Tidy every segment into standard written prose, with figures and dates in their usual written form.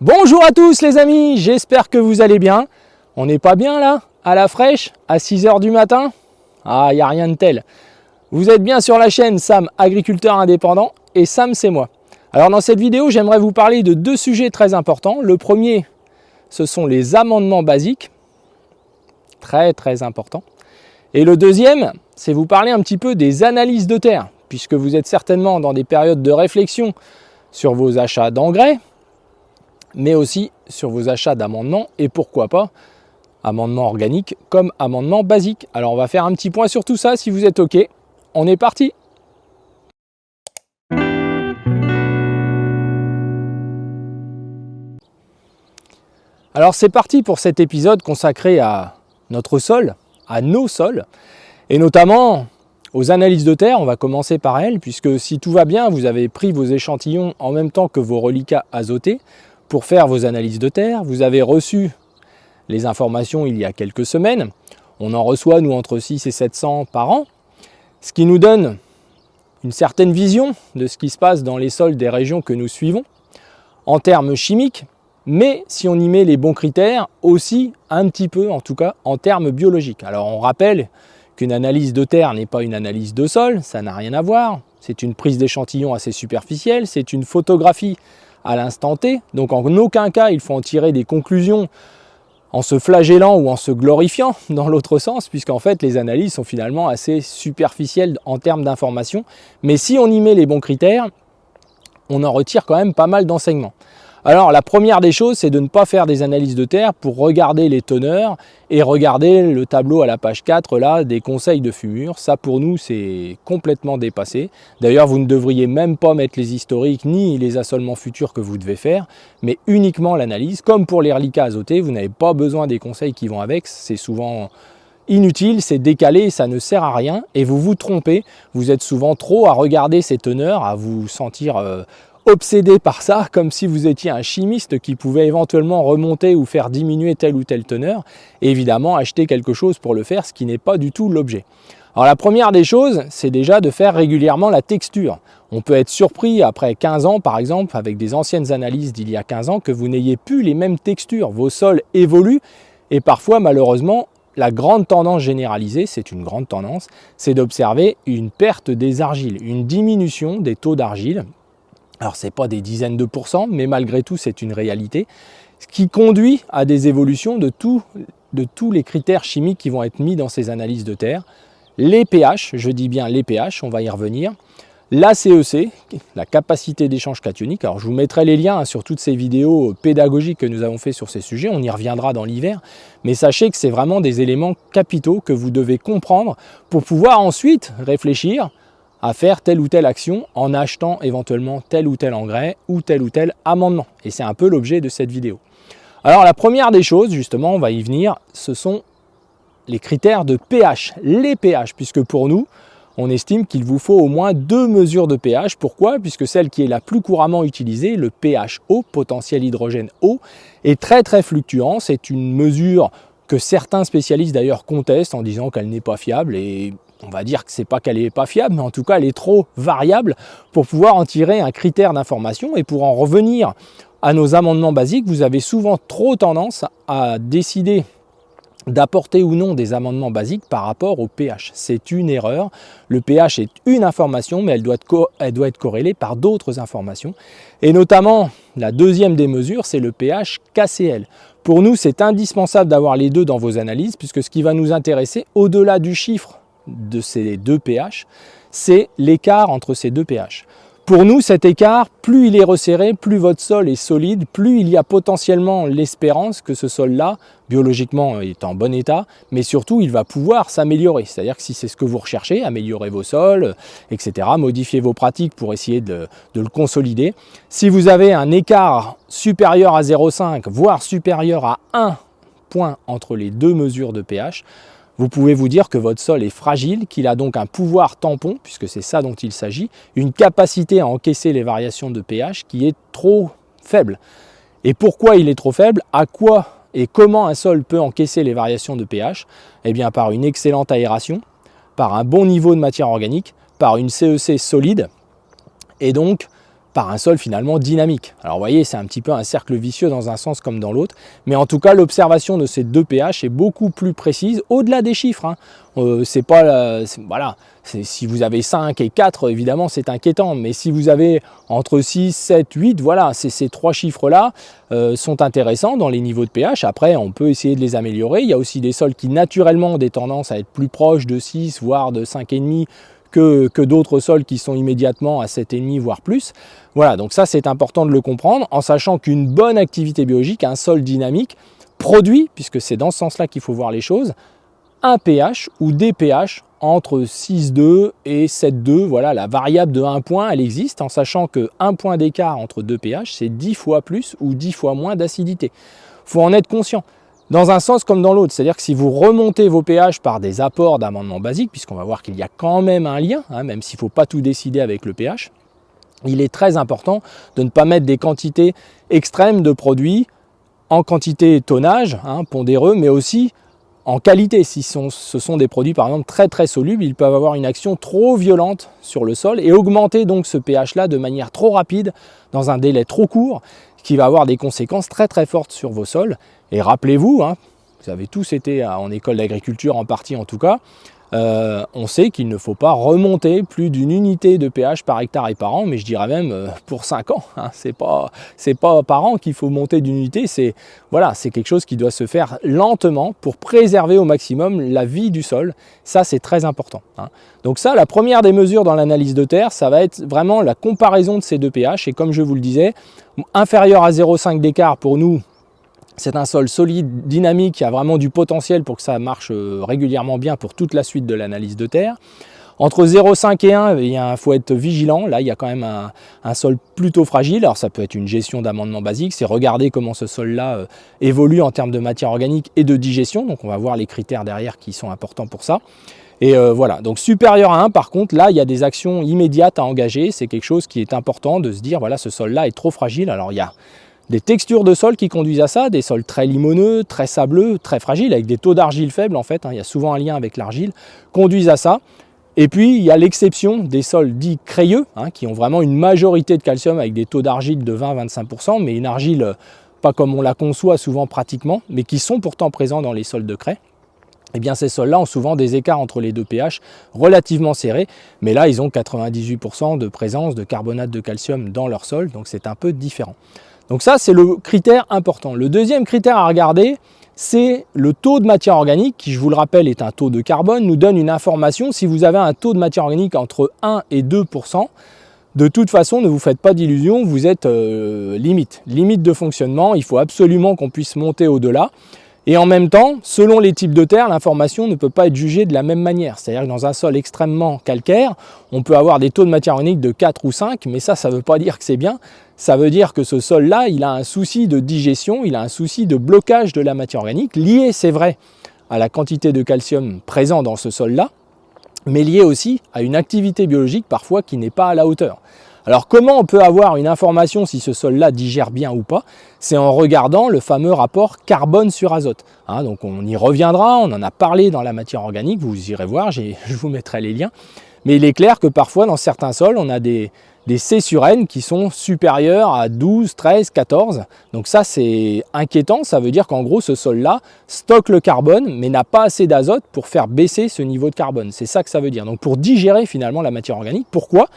Bonjour à tous les amis, j'espère que vous allez bien. On n'est pas bien là, à la fraîche, à 6 h du matin? Ah, il n'y a rien de tel. Vous êtes bien sur la chaîne Sam, agriculteur indépendant, et Sam c'est moi. Alors dans cette vidéo, j'aimerais vous parler de deux sujets très importants. Le premier, ce sont les amendements basiques, très important. Et le deuxième, c'est vous parler un petit peu des analyses de terre, puisque vous êtes certainement dans des périodes de réflexion sur vos achats d'engrais, mais aussi sur vos achats d'amendements et pourquoi pas amendements organiques comme amendements basiques. Alors on va faire un petit point sur tout ça si vous êtes OK. On est parti. Alors c'est parti pour cet épisode consacré à notre sol, à nos sols, et notamment aux analyses de terre. On va commencer par elles, puisque si tout va bien, vous avez pris vos échantillons en même temps que vos reliquats azotés pour faire vos analyses de terre. Vous avez reçu les informations il y a quelques semaines. On en reçoit, nous, entre 6 et 700 par an, ce qui nous donne une certaine vision de ce qui se passe dans les sols des régions que nous suivons, en termes chimiques, mais si on y met les bons critères, aussi un petit peu, en tout cas, en termes biologiques. Alors on rappelle qu'une analyse de terre n'est pas une analyse de sol, ça n'a rien à voir. C'est une prise d'échantillon assez superficielle, c'est une photographie à l'instant T, donc en aucun cas il faut en tirer des conclusions en se flagellant ou en se glorifiant dans l'autre sens, puisqu'en fait les analyses sont finalement assez superficielles en termes d'informations, mais si on y met les bons critères, on en retire quand même pas mal d'enseignements. Alors la première des choses, c'est de ne pas faire des analyses de terre pour regarder les teneurs et regarder le tableau à la page 4 là des conseils de fumure. Ça pour nous c'est complètement dépassé. D'ailleurs vous ne devriez même pas mettre les historiques ni les assolements futurs que vous devez faire, mais uniquement l'analyse. Comme pour les reliquats azotés, vous n'avez pas besoin des conseils qui vont avec, c'est souvent inutile, c'est décalé, ça ne sert à rien et vous vous trompez. Vous êtes souvent trop à regarder ces teneurs, à vous sentir obsédé par ça, comme si vous étiez un chimiste qui pouvait éventuellement remonter ou faire diminuer telle ou telle teneur, et évidemment acheter quelque chose pour le faire, ce qui n'est pas du tout l'objet. Alors la première des choses, c'est déjà de faire régulièrement la texture. On peut être surpris après 15 ans par exemple, avec des anciennes analyses d'il y a 15 ans, que vous n'ayez plus les mêmes textures. Vos sols évoluent et parfois malheureusement, la grande tendance généralisée, c'est une grande tendance, c'est d'observer une perte des argiles, une diminution des taux d'argile. Alors ce n'est pas des dizaines de pourcents, mais malgré tout c'est une réalité, ce qui conduit à des évolutions de tous les critères chimiques qui vont être mis dans ces analyses de terre. Les pH, je dis bien les pH, on va y revenir. La CEC, la capacité d'échange cationique. Alors je vous mettrai les liens sur toutes ces vidéos pédagogiques que nous avons fait sur ces sujets, on y reviendra dans l'hiver, mais sachez que c'est vraiment des éléments capitaux que vous devez comprendre pour pouvoir ensuite réfléchir à faire telle ou telle action en achetant éventuellement tel ou tel engrais ou tel amendement. Et c'est un peu l'objet de cette vidéo. Alors la première des choses, justement, on va y venir, ce sont les critères de pH, les pH, puisque pour nous, on estime qu'il vous faut au moins 2 mesures de pH. Pourquoi? Puisque celle qui est la plus couramment utilisée, le pH eau, potentiel hydrogène eau, est très fluctuant. C'est une mesure que certains spécialistes d'ailleurs contestent en disant qu'elle n'est pas fiable, et on va dire que c'est pas qu'elle n'est pas fiable, mais en tout cas elle est trop variable pour pouvoir en tirer un critère d'information. Et pour en revenir à nos amendements basiques, vous avez souvent trop tendance à décider d'apporter ou non des amendements basiques par rapport au pH. C'est une erreur. Le pH est une information, mais elle doit être corrélée par d'autres informations. Et notamment, la deuxième des mesures, c'est le pH KCl. Pour nous, c'est indispensable d'avoir les deux dans vos analyses, puisque ce qui va nous intéresser, au-delà du chiffre de ces deux pH, c'est l'écart entre ces deux pH. Pour nous, cet écart, plus il est resserré, plus votre sol est solide, plus il y a potentiellement l'espérance que ce sol-là, biologiquement, est en bon état, mais surtout, il va pouvoir s'améliorer. C'est-à-dire que si c'est ce que vous recherchez, améliorer vos sols, etc., modifier vos pratiques pour essayer de le consolider. Si vous avez un écart supérieur à 0,5, voire supérieur à 1 point entre les deux mesures de pH, vous pouvez vous dire que votre sol est fragile, qu'il a donc un pouvoir tampon, puisque c'est ça dont il s'agit, une capacité à encaisser les variations de pH qui est trop faible. Et pourquoi il est trop faible? À quoi et comment un sol peut encaisser les variations de pH? Eh bien par une excellente aération, par un bon niveau de matière organique, par une CEC solide, et donc par un sol finalement dynamique. Alors vous voyez, c'est un petit peu un cercle vicieux dans un sens comme dans l'autre, mais en tout cas l'observation de ces 2 pH est beaucoup plus précise au-delà des chiffres. Hein. C'est pas voilà, si vous avez 5 et 4, évidemment c'est inquiétant, mais si vous avez entre 6, 7, 8, voilà, ces 3 chiffres-là sont intéressants dans les niveaux de pH. Après, on peut essayer de les améliorer. Il y a aussi des sols qui naturellement ont des tendances à être plus proches de 6, voire de 5,5 que d'autres sols qui sont immédiatement à 7,5 voire plus. Voilà, donc ça c'est important de le comprendre en sachant qu'une bonne activité biologique, un sol dynamique, produit, puisque c'est dans ce sens-là qu'il faut voir les choses, un pH ou des pH entre 6,2 et 7,2. Voilà, la variable de 1 point, elle existe en sachant que 1 point d'écart entre 2 pH, c'est 10 fois plus ou 10 fois moins d'acidité. Il faut en être conscient. Dans un sens comme dans l'autre, c'est-à-dire que si vous remontez vos pH par des apports d'amendements basiques, puisqu'on va voir qu'il y a quand même un lien, hein, même s'il ne faut pas tout décider avec le pH, il est très important de ne pas mettre des quantités extrêmes de produits en quantité tonnage, hein, pondéreux, mais aussi en qualité. Si ce sont des produits par exemple très très solubles, ils peuvent avoir une action trop violente sur le sol et augmenter donc ce pH-là de manière trop rapide dans un délai trop court, qui va avoir des conséquences très très fortes sur vos sols. Et rappelez-vous, hein, vous avez tous été en école d'agriculture en partie en tout cas, on sait qu'il ne faut pas remonter plus d'une unité de pH par hectare et par an, mais je dirais même pour 5 ans. Hein, c'est pas par an qu'il faut monter d'une unité, c'est quelque chose qui doit se faire lentement pour préserver au maximum la vie du sol. Ça, c'est très important. Hein. Donc ça, la première des mesures dans l'analyse de terre, ça va être vraiment la comparaison de ces 2 pH. Et comme je vous le disais, inférieur à 0,5 d'écart pour nous, c'est un sol solide, dynamique, qui a vraiment du potentiel pour que ça marche régulièrement bien pour toute la suite de l'analyse de terre. Entre 0,5 et 1, il faut être vigilant. Là, il y a quand même un sol plutôt fragile. Alors ça peut être une gestion d'amendement basique, c'est regarder comment ce sol-là évolue en termes de matière organique et de digestion. Donc on va voir les critères derrière qui sont importants pour ça. Et voilà, donc supérieur à 1, par contre, là, il y a des actions immédiates à engager. C'est quelque chose qui est important de se dire, voilà, ce sol-là est trop fragile. Alors il y a des textures de sol qui conduisent à ça, des sols très limoneux, très sableux, très fragiles, avec des taux d'argile faibles en fait, hein, il y a souvent un lien avec l'argile, conduisent à ça. Et puis il y a l'exception des sols dits crayeux, hein, qui ont vraiment une majorité de calcium avec des taux d'argile de 20-25%, mais une argile pas comme on la conçoit souvent pratiquement, mais qui sont pourtant présents dans les sols de craie. Eh bien ces sols-là ont souvent des écarts entre les 2 pH relativement serrés, mais là ils ont 98% de présence de carbonate de calcium dans leur sol, donc c'est un peu différent. Donc ça, c'est le critère important. Le deuxième critère à regarder, c'est le taux de matière organique, qui, je vous le rappelle, est un taux de carbone, nous donne une information. Si vous avez un taux de matière organique entre 1 et 2%, de toute façon, ne vous faites pas d'illusions, vous êtes limite de fonctionnement. Il faut absolument qu'on puisse monter au-delà. Et en même temps, selon les types de terre, l'information ne peut pas être jugée de la même manière. C'est-à-dire que dans un sol extrêmement calcaire, on peut avoir des taux de matière organique de 4 ou 5, mais ça ne veut pas dire que c'est bien. Ça veut dire que ce sol-là, il a un souci de digestion, il a un souci de blocage de la matière organique, lié, c'est vrai, à la quantité de calcium présent dans ce sol-là, mais lié aussi à une activité biologique parfois qui n'est pas à la hauteur. Alors comment on peut avoir une information si ce sol-là digère bien ou pas? C'est en regardant le fameux rapport carbone sur azote. Hein, donc on y reviendra, on en a parlé dans la matière organique, vous irez voir, je vous mettrai les liens. Mais il est clair que parfois dans certains sols, on a des C sur N qui sont supérieurs à 12, 13, 14. Donc ça c'est inquiétant, ça veut dire qu'en gros ce sol-là stocke le carbone mais n'a pas assez d'azote pour faire baisser ce niveau de carbone. C'est ça que ça veut dire. Donc pour digérer finalement la matière organique, pourquoi?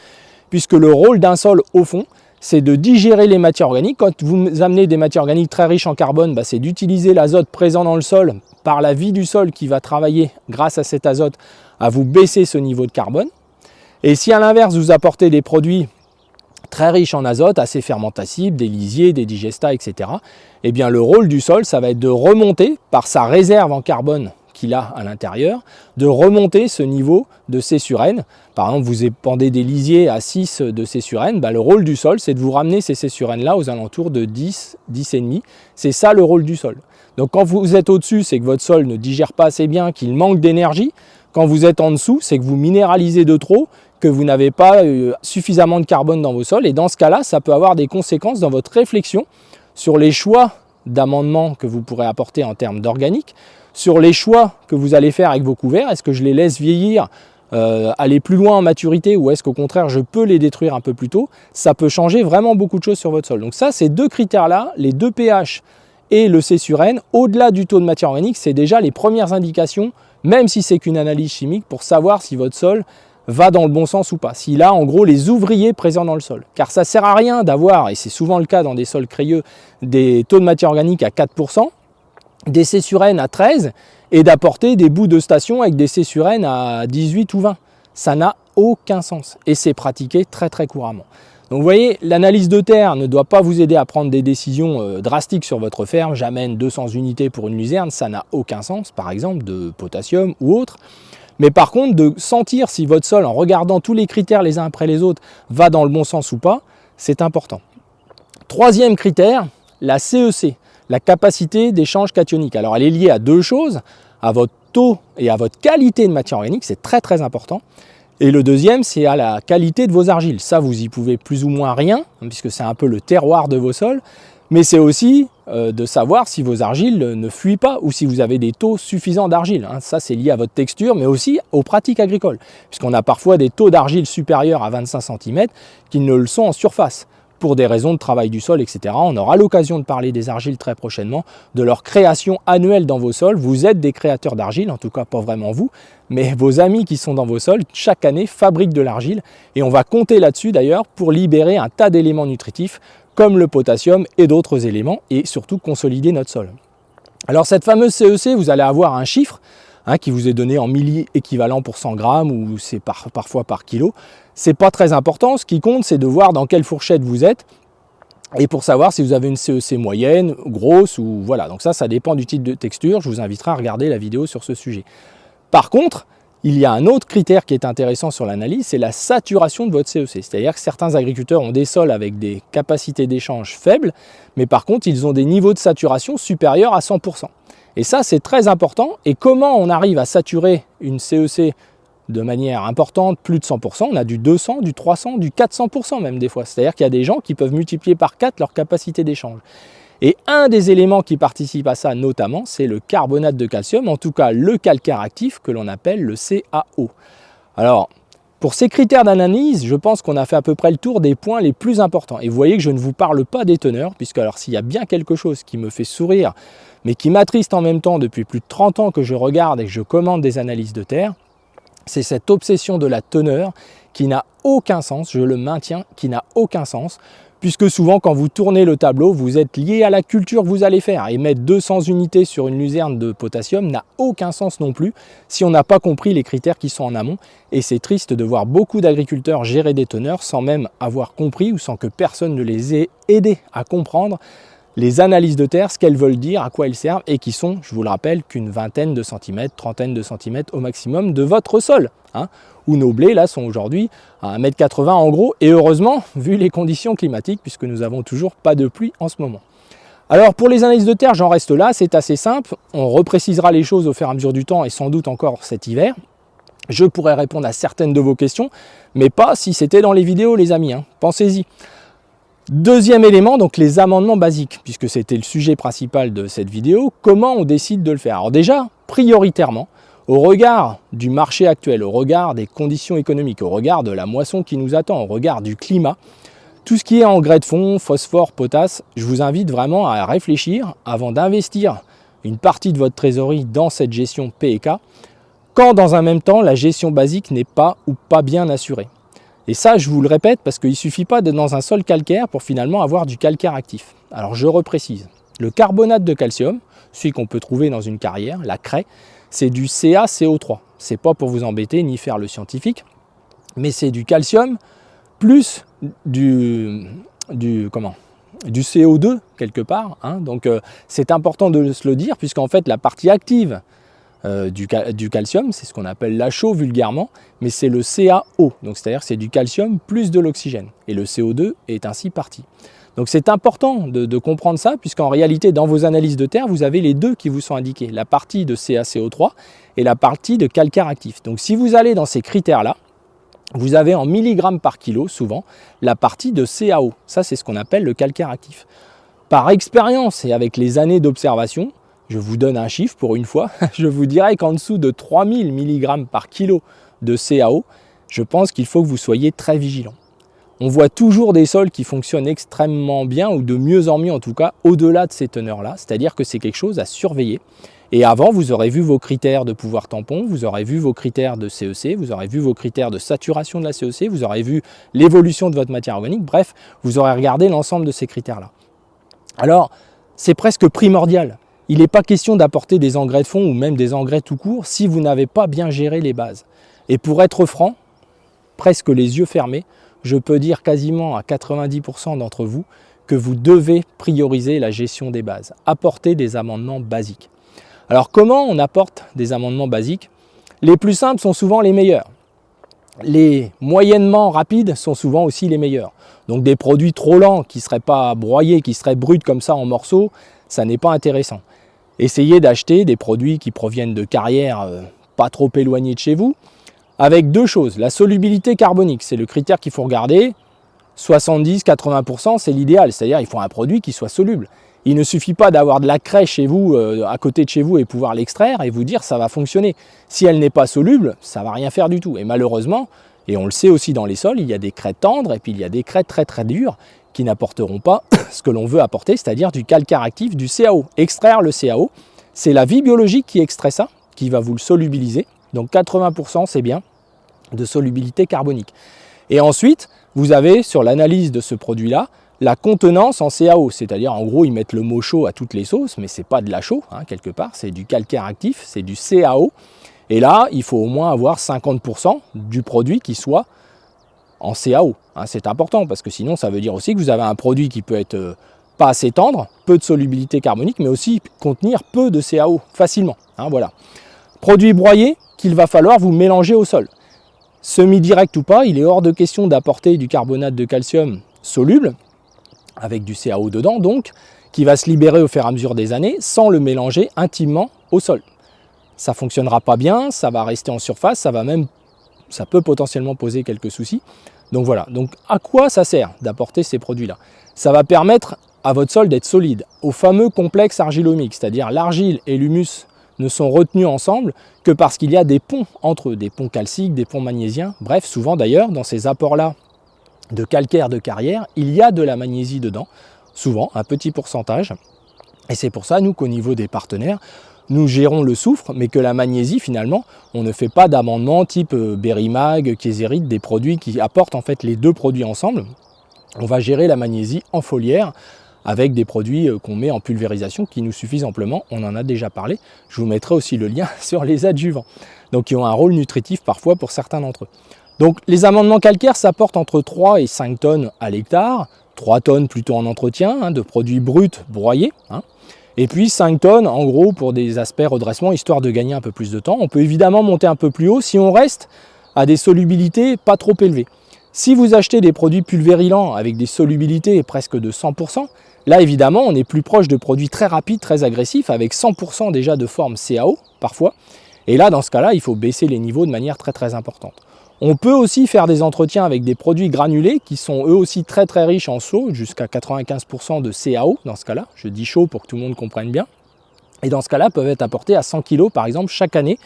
Puisque le rôle d'un sol, au fond, c'est de digérer les matières organiques. Quand vous amenez des matières organiques très riches en carbone, c'est d'utiliser l'azote présent dans le sol par la vie du sol qui va travailler grâce à cet azote à vous baisser ce niveau de carbone. Et si à l'inverse, vous apportez des produits très riches en azote, assez fermentacibles, des lisiers, des digestats, etc., eh bien le rôle du sol, ça va être de remonter par sa réserve en carbone qu'il a à l'intérieur, de remonter ce niveau de C sur N. Par exemple, vous épandez des lisiers à 6 de C sur N, le rôle du sol, c'est de vous ramener ces C sur N là aux alentours de 10, 10,5. C'est ça le rôle du sol. Donc quand vous êtes au-dessus, c'est que votre sol ne digère pas assez bien, qu'il manque d'énergie. Quand vous êtes en dessous, c'est que vous minéralisez de trop, que vous n'avez pas suffisamment de carbone dans vos sols. Et dans ce cas-là, ça peut avoir des conséquences dans votre réflexion sur les choix d'amendement que vous pourrez apporter en termes d'organique, sur les choix que vous allez faire avec vos couverts. Est-ce que je les laisse vieillir aller plus loin en maturité ou est-ce qu'au contraire je peux les détruire un peu plus tôt, ça peut changer vraiment beaucoup de choses sur votre sol. Donc ça, ces deux critères-là, les deux pH et le C sur N, au-delà du taux de matière organique, c'est déjà les premières indications, même si c'est qu'une analyse chimique, pour savoir si votre sol va dans le bon sens ou pas. S'il a en gros les ouvriers présents dans le sol. Car ça ne sert à rien d'avoir, et c'est souvent le cas dans des sols crayeux, des taux de matière organique à 4%, des C sur N à 13%, et d'apporter des bouts de station avec des C sur N à 18 ou 20. Ça n'a aucun sens. Et c'est pratiqué très très couramment. Donc vous voyez, l'analyse de terre ne doit pas vous aider à prendre des décisions drastiques sur votre ferme. J'amène 200 unités pour une luzerne, ça n'a aucun sens, par exemple, de potassium ou autre. Mais par contre, de sentir si votre sol, en regardant tous les critères les uns après les autres, va dans le bon sens ou pas, c'est important. Troisième critère, la CEC, la capacité d'échange cationique. Alors elle est liée à deux choses, à votre taux et à votre qualité de matière organique, c'est très très important. Et le deuxième, c'est à la qualité de vos argiles. Ça, vous y pouvez plus ou moins rien, puisque c'est un peu le terroir de vos sols. Mais c'est aussi de savoir si vos argiles ne fuient pas ou si vous avez des taux suffisants d'argile. Ça, c'est lié à votre texture, mais aussi aux pratiques agricoles. Puisqu'on a parfois des taux d'argile supérieurs à 25 cm qui ne le sont en surface, pour des raisons de travail du sol, etc. On aura l'occasion de parler des argiles très prochainement, de leur création annuelle dans vos sols. Vous êtes des créateurs d'argile, en tout cas pas vraiment vous, mais vos amis qui sont dans vos sols, chaque année, fabriquent de l'argile. Et on va compter là-dessus d'ailleurs pour libérer un tas d'éléments nutritifs, comme le potassium et d'autres éléments, et surtout consolider notre sol. Alors cette fameuse CEC, vous allez avoir un chiffre qui vous est donné en milli équivalent pour 100 grammes ou c'est parfois par kilo. C'est pas très important, ce qui compte c'est de voir dans quelle fourchette vous êtes et pour savoir si vous avez une CEC moyenne, grosse ou voilà. Donc ça dépend du type de texture, je vous inviterai à regarder la vidéo sur ce sujet. Par contre, il y a un autre critère qui est intéressant sur l'analyse, c'est la saturation de votre CEC. C'est-à-dire que certains agriculteurs ont des sols avec des capacités d'échange faibles, mais par contre ils ont des niveaux de saturation supérieurs à 100%. Et ça, c'est très important. Et comment on arrive à saturer une CEC de manière importante, plus de 100%? On a du 200, du 300, du 400% même des fois. C'est-à-dire qu'il y a des gens qui peuvent multiplier par 4 leur capacité d'échange. Et un des éléments qui participe à ça notamment, c'est le carbonate de calcium, en tout cas le calcaire actif que l'on appelle le CaO. Alors, pour ces critères d'analyse, je pense qu'on a fait à peu près le tour des points les plus importants. Et vous voyez que je ne vous parle pas des teneurs, puisque alors s'il y a bien quelque chose qui me fait sourire, mais qui m'attriste en même temps depuis plus de 30 ans que je regarde et que je commande des analyses de terre, c'est cette obsession de la teneur qui n'a aucun sens, je le maintiens, qui n'a aucun sens, puisque souvent quand vous tournez le tableau, vous êtes lié à la culture que vous allez faire. Et mettre 200 unités sur une luzerne de potassium n'a aucun sens non plus si on n'a pas compris les critères qui sont en amont. Et c'est triste de voir beaucoup d'agriculteurs gérer des teneurs sans même avoir compris ou sans que personne ne les ait aidés à comprendre les analyses de terre, ce qu'elles veulent dire, à quoi elles servent et qui sont, je vous le rappelle, qu'une vingtaine de centimètres, trentaine de centimètres au maximum de votre sol. Où nos blés là sont aujourd'hui à 1,80 m en gros, et heureusement, vu les conditions climatiques, puisque nous n'avons toujours pas de pluie en ce moment. Alors pour les analyses de terre, j'en reste là, c'est assez simple. On reprécisera les choses au fur et à mesure du temps et sans doute encore cet hiver. Je pourrais répondre à certaines de vos questions, mais pas si c'était dans les vidéos les amis, pensez-y. Deuxième élément, donc les amendements basiques, puisque c'était le sujet principal de cette vidéo, comment on décide de le faire? Alors déjà, prioritairement, au regard du marché actuel, au regard des conditions économiques, au regard de la moisson qui nous attend, au regard du climat, tout ce qui est engrais de fond, phosphore, potasse, je vous invite vraiment à réfléchir avant d'investir une partie de votre trésorerie dans cette gestion P&K, quand dans un même temps la gestion basique n'est pas ou pas bien assurée. Et ça, je vous le répète, parce qu'il ne suffit pas d'être dans un sol calcaire pour finalement avoir du calcaire actif. Alors je reprécise, le carbonate de calcium, celui qu'on peut trouver dans une carrière, la craie, c'est du CaCO3. C'est pas pour vous embêter ni faire le scientifique, mais c'est du calcium plus du CO2 quelque part. Donc c'est important de se le dire, puisqu'en fait la partie active du calcium, c'est ce qu'on appelle l'HO vulgairement, mais c'est le CaO, donc c'est-à-dire c'est du calcium plus de l'oxygène, et le CO2 est ainsi parti. Donc c'est important de comprendre ça, puisqu'en réalité dans vos analyses de terre, vous avez les deux qui vous sont indiqués, la partie de CaCO3 et la partie de calcaire actif. Donc si vous allez dans ces critères-là, vous avez en milligrammes par kilo souvent la partie de CaO, ça c'est ce qu'on appelle le calcaire actif. Par expérience et avec les années d'observation, je vous donne un chiffre pour une fois, je vous dirais qu'en dessous de 3000 mg par kilo de CaO, je pense qu'il faut que vous soyez très vigilant. On voit toujours des sols qui fonctionnent extrêmement bien, ou de mieux en mieux en tout cas, au-delà de ces teneurs-là, c'est-à-dire que c'est quelque chose à surveiller. Et avant, vous aurez vu vos critères de pouvoir tampon, vous aurez vu vos critères de CEC, vous aurez vu vos critères de saturation de la CEC, vous aurez vu l'évolution de votre matière organique, bref, vous aurez regardé l'ensemble de ces critères-là. Alors, c'est presque primordial. Il n'est pas question d'apporter des engrais de fond ou même des engrais tout court si vous n'avez pas bien géré les bases. Et pour être franc, presque les yeux fermés, je peux dire quasiment à 90% d'entre vous que vous devez prioriser la gestion des bases, apporter des amendements basiques. Alors comment on apporte des amendements basiques? Les plus simples sont souvent les meilleurs. Les moyennement rapides sont souvent aussi les meilleurs. Donc des produits trop lents qui ne seraient pas broyés, qui seraient bruts comme ça en morceaux, ça n'est pas intéressant. Essayez d'acheter des produits qui proviennent de carrières pas trop éloignées de chez vous, avec deux choses. La solubilité carbonique, c'est le critère qu'il faut regarder. 70-80%, c'est l'idéal, c'est-à-dire il faut un produit qui soit soluble. Il ne suffit pas d'avoir de la craie chez vous, à côté de chez vous, et pouvoir l'extraire et vous dire ça va fonctionner. Si elle n'est pas soluble, ça ne va rien faire du tout. Et malheureusement, et on le sait aussi dans les sols, il y a des craies tendres et puis il y a des craies très très dures qui n'apporteront pas ce que l'on veut apporter, c'est-à-dire du calcaire actif, du CaO. Extraire le CaO, c'est la vie biologique qui extrait ça, qui va vous le solubiliser. Donc 80% c'est bien de solubilité carbonique. Et ensuite, vous avez sur l'analyse de ce produit-là, la contenance en CaO, c'est-à-dire en gros ils mettent le mot chaud à toutes les sauces, mais c'est pas de la chaux, hein, quelque part, c'est du calcaire actif, c'est du CaO. Et là, il faut au moins avoir 50% du produit qui soit en CaO. Hein, c'est important parce que sinon ça veut dire aussi que vous avez un produit qui peut être pas assez tendre, peu de solubilité carbonique, mais aussi contenir peu de CaO facilement. Hein, voilà. Produit broyé qu'il va falloir vous mélanger au sol. Semi-direct ou pas, il est hors de question d'apporter du carbonate de calcium soluble, avec du CaO dedans donc, qui va se libérer au fur et à mesure des années, sans le mélanger intimement au sol. Ça ne fonctionnera pas bien, ça va rester en surface, ça peut potentiellement poser quelques soucis. Donc voilà, donc à quoi ça sert d'apporter ces produits-là? Ça va permettre à votre sol d'être solide, au fameux complexe argilo-humique, c'est-à-dire l'argile et l'humus ne sont retenus ensemble que parce qu'il y a des ponts entre eux, des ponts calciques, des ponts magnésiens. Bref, souvent d'ailleurs, dans ces apports-là de calcaire de carrière, il y a de la magnésie dedans, souvent, un petit pourcentage. Et c'est pour ça, nous, qu'au niveau des partenaires, nous gérons le soufre, mais que la magnésie, finalement, on ne fait pas d'amendement type Berry-Mag, Kézérite, des produits qui apportent en fait les deux produits ensemble. On va gérer la magnésie en foliaire, avec des produits qu'on met en pulvérisation qui nous suffisent amplement, on en a déjà parlé. Je vous mettrai aussi le lien sur les adjuvants, donc qui ont un rôle nutritif parfois pour certains d'entre eux. Donc les amendements calcaires, ça porte entre 3 et 5 tonnes à l'hectare, 3 tonnes plutôt en entretien, hein, de produits bruts broyés, hein, et puis 5 tonnes en gros pour des aspects redressement, histoire de gagner un peu plus de temps. On peut évidemment monter un peu plus haut si on reste à des solubilités pas trop élevées. Si vous achetez des produits pulvérilants avec des solubilités presque de 100%, là évidemment on est plus proche de produits très rapides, très agressifs, avec 100% déjà de forme CaO parfois. Et là dans ce cas-là, il faut baisser les niveaux de manière très très importante. On peut aussi faire des entretiens avec des produits granulés qui sont eux aussi très très riches en chaux, jusqu'à 95% de CaO dans ce cas-là. Je dis chaud pour que tout le monde comprenne bien. Et dans ce cas-là, peuvent être apportés à 100 kg par exemple chaque année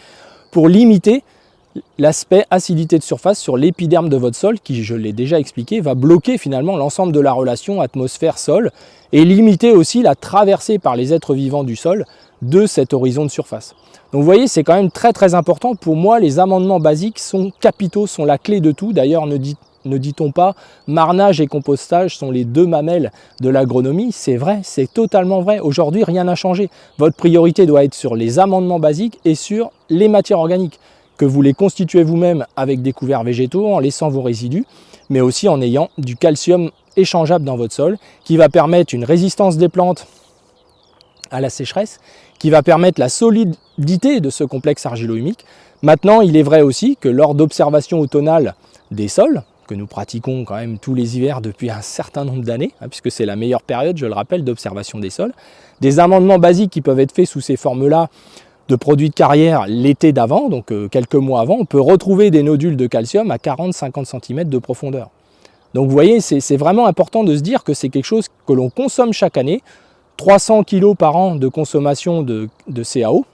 pour limiter l'aspect acidité de surface sur l'épiderme de votre sol qui, je l'ai déjà expliqué, va bloquer finalement l'ensemble de la relation atmosphère-sol et limiter aussi la traversée par les êtres vivants du sol de cet horizon de surface. Donc vous voyez, c'est quand même très très important. Pour moi, les amendements basiques sont capitaux, sont la clé de tout. D'ailleurs, ne dit-on pas marnage et compostage sont les deux mamelles de l'agronomie? C'est vrai, c'est totalement vrai. Aujourd'hui, rien n'a changé. Votre priorité doit être sur les amendements basiques et sur les matières organiques, que vous les constituez vous-même avec des couverts végétaux en laissant vos résidus, mais aussi en ayant du calcium échangeable dans votre sol qui va permettre une résistance des plantes à la sécheresse, qui va permettre la solidité de ce complexe argilo-humique. Maintenant, il est vrai aussi que lors d'observations automnales des sols, que nous pratiquons quand même tous les hivers depuis un certain nombre d'années, hein, puisque c'est la meilleure période, je le rappelle, d'observation des sols, des amendements basiques qui peuvent être faits sous ces formes-là de produits de carrière l'été d'avant, donc quelques mois avant, on peut retrouver des nodules de calcium à 40-50 cm de profondeur. Donc vous voyez, c'est vraiment important de se dire que c'est quelque chose que l'on consomme chaque année. 300 kg par an de consommation de CaO,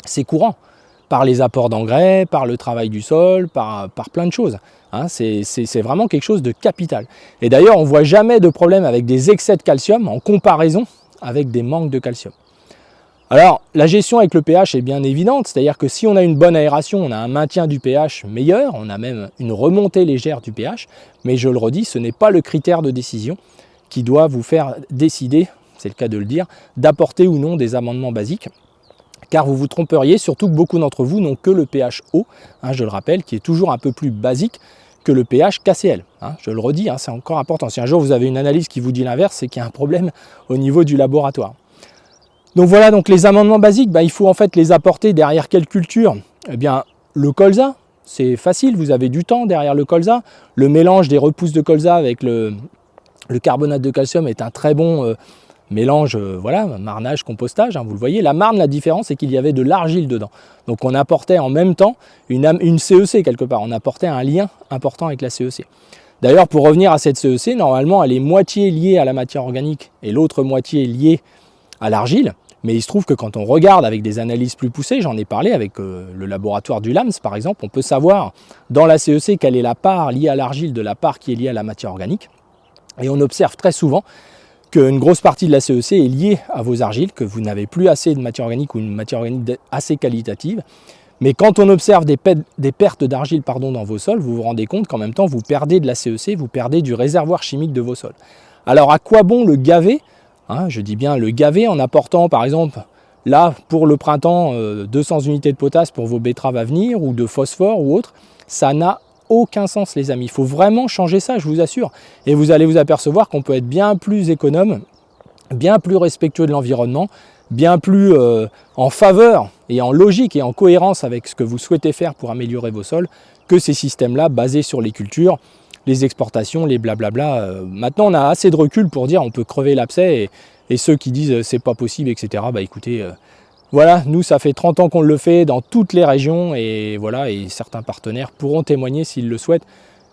c'est courant. par les apports d'engrais, par le travail du sol, par plein de choses. Hein, c'est vraiment quelque chose de capital. Et d'ailleurs, on ne voit jamais de problème avec des excès de calcium en comparaison avec des manques de calcium. Alors, la gestion avec le pH est bien évidente, c'est-à-dire que si on a une bonne aération, on a un maintien du pH meilleur, on a même une remontée légère du pH, mais je le redis, ce n'est pas le critère de décision qui doit vous faire décider, c'est le cas de le dire, d'apporter ou non des amendements basiques, car vous vous tromperiez, surtout que beaucoup d'entre vous n'ont que le pH eau, hein, je le rappelle, qui est toujours un peu plus basique que le pH KCl. Hein, je le redis, hein, c'est encore important. Si un jour vous avez une analyse qui vous dit l'inverse, c'est qu'il y a un problème au niveau du laboratoire. Donc voilà, donc les amendements basiques, il faut en fait les apporter derrière quelle culture? Eh bien, le colza, c'est facile, vous avez du temps derrière le colza. Le mélange des repousses de colza avec le carbonate de calcium est un très bon mélange, voilà, marnage, compostage, hein, vous le voyez. La marne, la différence, c'est qu'il y avait de l'argile dedans. Donc on apportait en même temps une CEC quelque part, on apportait un lien important avec la CEC. D'ailleurs, pour revenir à cette CEC, normalement, elle est moitié liée à la matière organique et l'autre moitié liée à l'argile. Mais il se trouve que quand on regarde avec des analyses plus poussées, j'en ai parlé avec le laboratoire du LAMS par exemple, on peut savoir dans la CEC quelle est la part liée à l'argile de la part qui est liée à la matière organique. Et on observe très souvent qu'une grosse partie de la CEC est liée à vos argiles, que vous n'avez plus assez de matière organique ou une matière organique assez qualitative. Mais quand on observe des pertes d'argile dans vos sols, vous vous rendez compte qu'en même temps vous perdez de la CEC, vous perdez du réservoir chimique de vos sols. Alors à quoi bon le gaver? Hein, je dis bien le gaver en apportant par exemple là pour le printemps 200 unités de potasse pour vos betteraves à venir ou de phosphore ou autre, ça n'a aucun sens les amis, il faut vraiment changer ça, je vous assure. Et vous allez vous apercevoir qu'on peut être bien plus économe, bien plus respectueux de l'environnement, bien plus en faveur et en logique et en cohérence avec ce que vous souhaitez faire pour améliorer vos sols que ces systèmes-là basés sur les cultures, les exportations, les blablabla. Maintenant, on a assez de recul pour dire on peut crever l'abcès et ceux qui disent c'est pas possible, etc. Écoutez, voilà, nous ça fait 30 ans qu'on le fait dans toutes les régions et voilà, et certains partenaires pourront témoigner s'ils le souhaitent.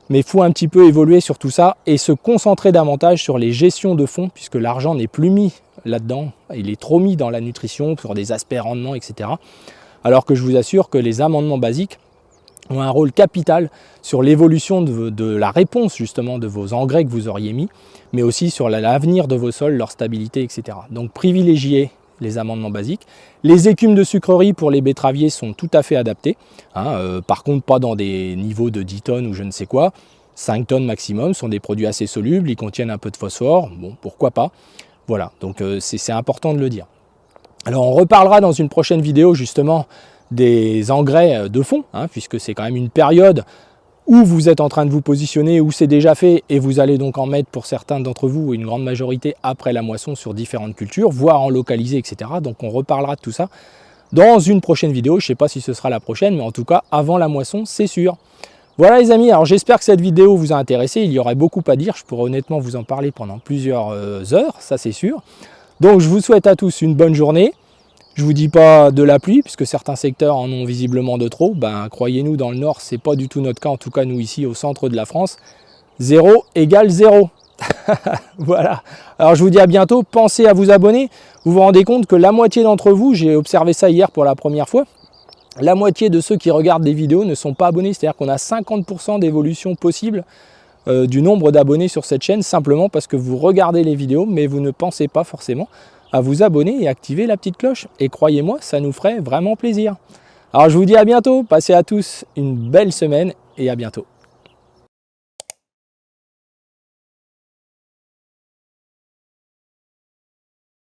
Mais il faut un petit peu évoluer sur tout ça et se concentrer davantage sur les gestions de fonds puisque l'argent n'est plus mis là-dedans, il est trop mis dans la nutrition, sur des aspects rendement, etc. Alors que je vous assure que les amendements basiques ont un rôle capital sur l'évolution de la réponse justement de vos engrais que vous auriez mis, mais aussi sur l'avenir de vos sols, leur stabilité, etc. Donc privilégiez les amendements basiques. Les écumes de sucrerie pour les betteraviers sont tout à fait adaptées. Hein, par contre, pas dans des niveaux de 10 tonnes ou je ne sais quoi. 5 tonnes maximum, sont des produits assez solubles, ils contiennent un peu de phosphore, bon, pourquoi pas. Voilà, donc c'est important de le dire. Alors on reparlera dans une prochaine vidéo justement des engrais de fond, hein, puisque c'est quand même une période où vous êtes en train de vous positionner, où c'est déjà fait, et vous allez donc en mettre pour certains d'entre vous, une grande majorité après la moisson sur différentes cultures, voire en localiser, etc. Donc on reparlera de tout ça dans une prochaine vidéo, je ne sais pas si ce sera la prochaine, mais en tout cas avant la moisson, c'est sûr. Voilà les amis, alors j'espère que cette vidéo vous a intéressé, il y aurait beaucoup à dire, je pourrais honnêtement vous en parler pendant plusieurs heures, ça c'est sûr. Donc je vous souhaite à tous une bonne journée. Je ne vous dis pas de la pluie, puisque certains secteurs en ont visiblement de trop. Croyez-nous, dans le nord, ce n'est pas du tout notre cas, en tout cas nous ici au centre de la France. 0 égale 0. Voilà. Alors je vous dis à bientôt, pensez à vous abonner. Vous vous rendez compte que la moitié d'entre vous, j'ai observé ça hier pour la première fois, la moitié de ceux qui regardent des vidéos ne sont pas abonnés. C'est-à-dire qu'on a 50% d'évolution possible du nombre d'abonnés sur cette chaîne, simplement parce que vous regardez les vidéos, mais vous ne pensez pas forcément à vous abonner et activer la petite cloche. Et croyez-moi, ça nous ferait vraiment plaisir. Alors je vous dis à bientôt, passez à tous une belle semaine et à bientôt.